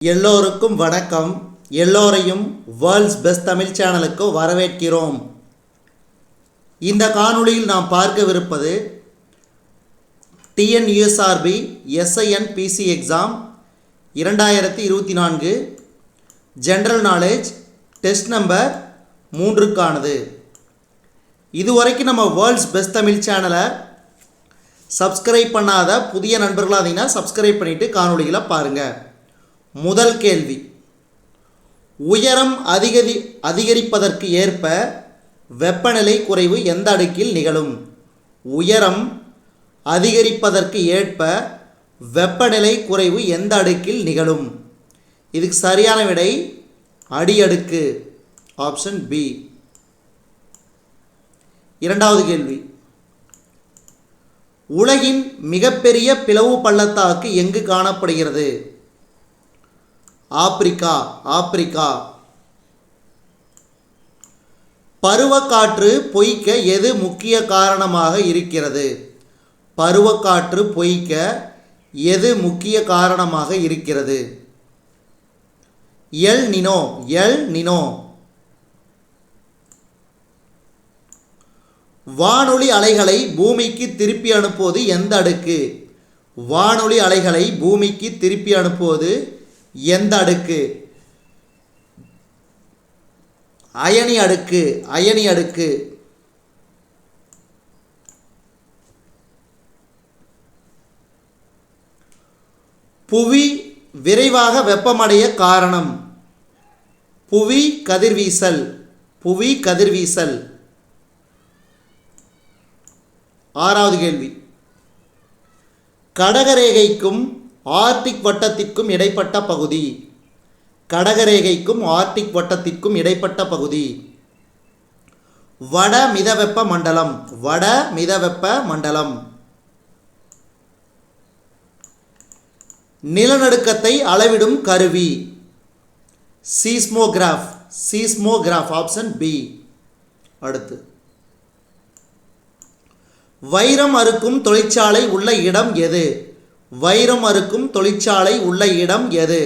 எல்லோருக்கும் வணக்கம். எல்லோரையும் வேர்ல்ட்ஸ் பெஸ்ட் தமிழ் சேனலுக்கு வரவேற்கிறோம். இந்த காணொளியில் நாம் பார்க்கவிருப்பது TNUSRB SINPC exam 2024 general knowledge test number 3க்கானது. இதுவரைக்கும் நம்ம வேர்ல்ட்ஸ் பெஸ்ட் தமிழ் சேனலை சப்ஸ்கிரைப் பண்ணாத புதிய நண்பர்களாக இருந்தீங்கன்னா சப்ஸ்கிரைப் பண்ணிவிட்டு காணொளிகளை பாருங்கள். முதல் கேள்வி, உயரம் அதிகரிப்பதற்கு ஏற்ப வெப்பநிலை குறைவு எந்த அடுக்கில் நிகழும்? உயரம் அதிகரிப்பதற்கு ஏற்ப வெப்பநிலை குறைவு எந்த அடுக்கில் நிகழும்? இதுக்கு சரியான விடை அடியடுக்கு, ஆப்ஷன் பி. இரண்டாவது கேள்வி, உலகின் மிகப்பெரிய பிளவு பள்ளத்தாக்கு எங்கு காணப்படுகிறது? ஆப்பிரிக்கா. பருவக்காற்று பொய்க்க எது முக்கிய காரணமாக இருக்கிறது? பருவக்காற்று பொய்க்க எது முக்கிய காரணமாக இருக்கிறது? El Nino. வானொலி அலைகளை பூமிக்கு திருப்பி அனுப்புவது எந்த அடுக்கு? வானொலி அலைகளை பூமிக்கு திருப்பி அனுப்புவது எந்த அடுக்கு? அயனி அடுக்கு. புவி விரைவாக வெப்பமடைய காரணம்? புவி கதிர்வீசல். ஆறாவது கேள்வி, கடகரேகைக்கும் ஆர்டிக் வட்டத்திற்கும் இடைப்பட்ட பகுதி? கடகரேகைக்கும் ஆர்டிக் வட்டத்திற்கும் இடைப்பட்ட பகுதி வட மிதவெப்ப மண்டலம். நிலநடுக்கத்தை அளவிடும் கருவி? Seismograph, option B. அடுத்து, வைரம் அறுக்கும் தொழிற்சாலை உள்ள இடம் எது? வைரம் அறுக்கும் தொழிற்சாலை உள்ள இடம் எது?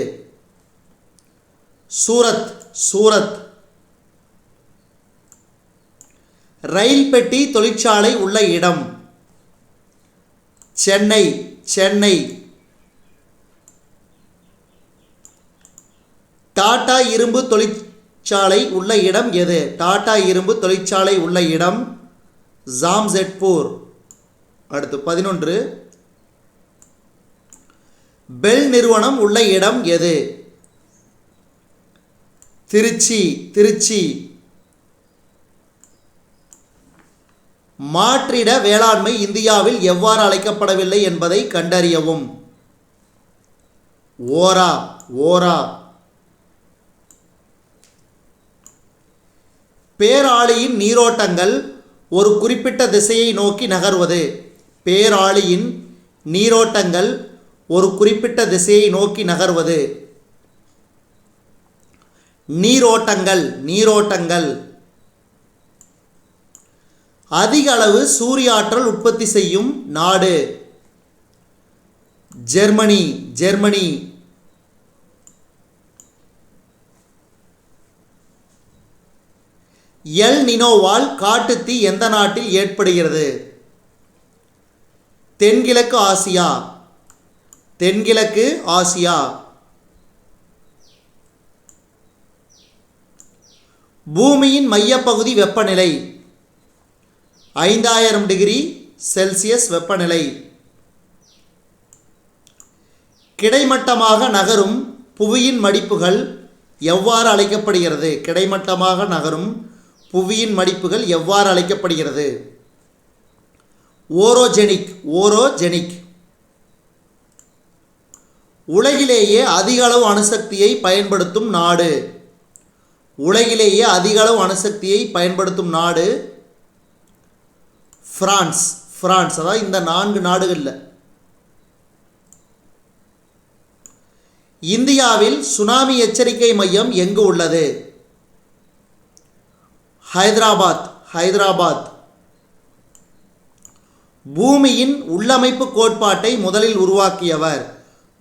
சூரத். ரயில் பெட்டி தொழிற்சாலை உள்ள இடம்? சென்னை. டாடா இரும்பு தொழிற்சாலை உள்ள இடம் எது? டாடா இரும்பு தொழிற்சாலை உள்ள இடம் ஜாம்ஷெட்பூர். அடுத்து 11, பெல் நிறுவனம் உள்ள இடம் எது? திருச்சி. மாற்றிட வேளாண்மை இந்தியாவில் எவ்வாறு அழைக்கப்படவில்லை என்பதை கண்டறியவும். ஓரா. பேராளியின் நீரோட்டங்கள் ஒரு குறிப்பிட்ட திசையை நோக்கி நகர்வது? பேராளியின் நீரோட்டங்கள் ஒரு குறிப்பிட்ட திசையை நோக்கி நகர்வது? நீரோட்டங்கள். அதிக அளவு சூரிய ஆற்றல் உற்பத்தி செய்யும் நாடு? ஜெர்மனி. எல் நினோவால் காட்டுத்தீ எந்த நாட்டில் ஏற்படுகிறது? தென்கிழக்கு ஆசியா. பூமியின் மையப்பகுதி வெப்பநிலை? 5000 டிகிரி செல்சியஸ் வெப்பநிலை. கிடைமட்டமாக நகரும் புவியின் மடிப்புகள் எவ்வாறு அழைக்கப்படுகிறது? கிடைமட்டமாக நகரும் புவியின் மடிப்புகள் எவ்வாறு அழைக்கப்படுகிறது? ஓரோஜெனிக். உலகிலேயே அதிக அளவு அணுசக்தியை பயன்படுத்தும் நாடு? உலகிலேயே அதிக அளவு அணுசக்தியை பயன்படுத்தும் நாடு பிரான்ஸ். அதாவது இந்த 4 நாடுகளில். இந்தியாவில் சுனாமி எச்சரிக்கை மையம் எங்கு உள்ளது? ஹைதராபாத். பூமியின் உள்ளமைப்பு கோட்பாட்டை முதலில் உருவாக்கியவர்?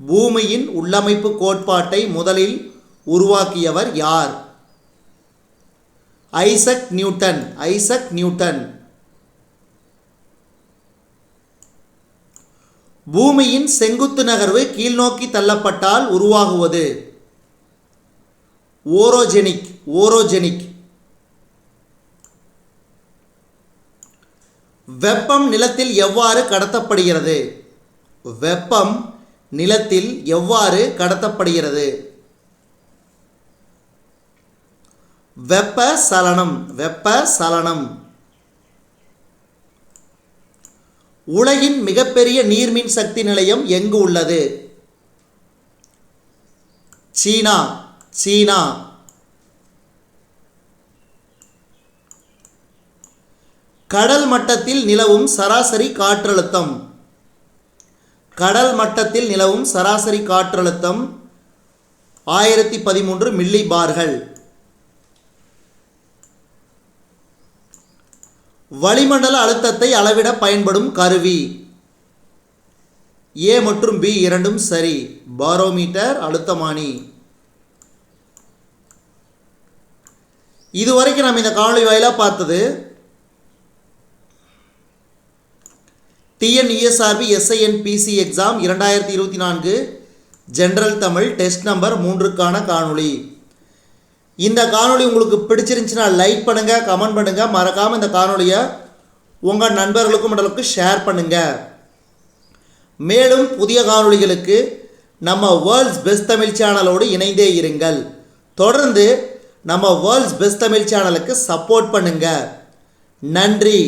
பூமியின் உள்ளமைப்பு கோட்பாட்டை முதலில் உருவாக்கியவர் யார்? Isaac Newton. Isaac Newton. பூமியின் செங்குத்து நகர்வு கீழ்நோக்கி தள்ளப்பட்டால் உருவாகுவது ஓரோஜெனிக். ஓரோஜெனிக். வெப்பம் நிலத்தில் எவ்வாறு கடத்தப்படுகிறது? வெப்பம் நிலத்தில் எவ்வாறு கடத்தப்படுகிறது? வெப்ப சலனம். வெப்ப சலனம். உலகின் மிகப்பெரிய நீர்மின் சக்தி நிலையம் எங்கு உள்ளது? சீனா. சீனா. கடல் மட்டத்தில் நிலவும் சராசரி காற்றழுத்தம். கடல் மட்டத்தில் நிலவும் சராசரி காற்றழுத்தம் 1013 மில்லி பார்கள். வளிமண்டல அழுத்தத்தை அளவிட பயன்படும் கருவி. ஏ மற்றும் பி இரண்டும் சரி. பாரோமீட்டர், அழுத்தமானி. இதுவரைக்கும் நம்ம இந்த காணொளி வாயிலாக பார்த்தது TNESRB SINPC exam 2024 general Tamil test number 3க்கான காணொளி. இந்த காணொளி உங்களுக்கு பிடிச்சிருந்துச்சுன்னா லைக் பண்ணுங்கள், கமெண்ட் பண்ணுங்கள். மறக்காமல் இந்த காணொளியை உங்கள் நண்பர்களுக்கும் மற்றவர்களுக்கும் ஷேர் பண்ணுங்கள். மேலும் புதிய காணொளிகளுக்கு நம்ம வேர்ல்ட்ஸ் பெஸ்ட் தமிழ் சேனலோடு இணைந்தே இருங்கள். தொடர்ந்து நம்ம வேர்ல்ட்ஸ் பெஸ்ட் தமிழ் சேனலுக்கு சப்போர்ட் பண்ணுங்கள். நன்றி.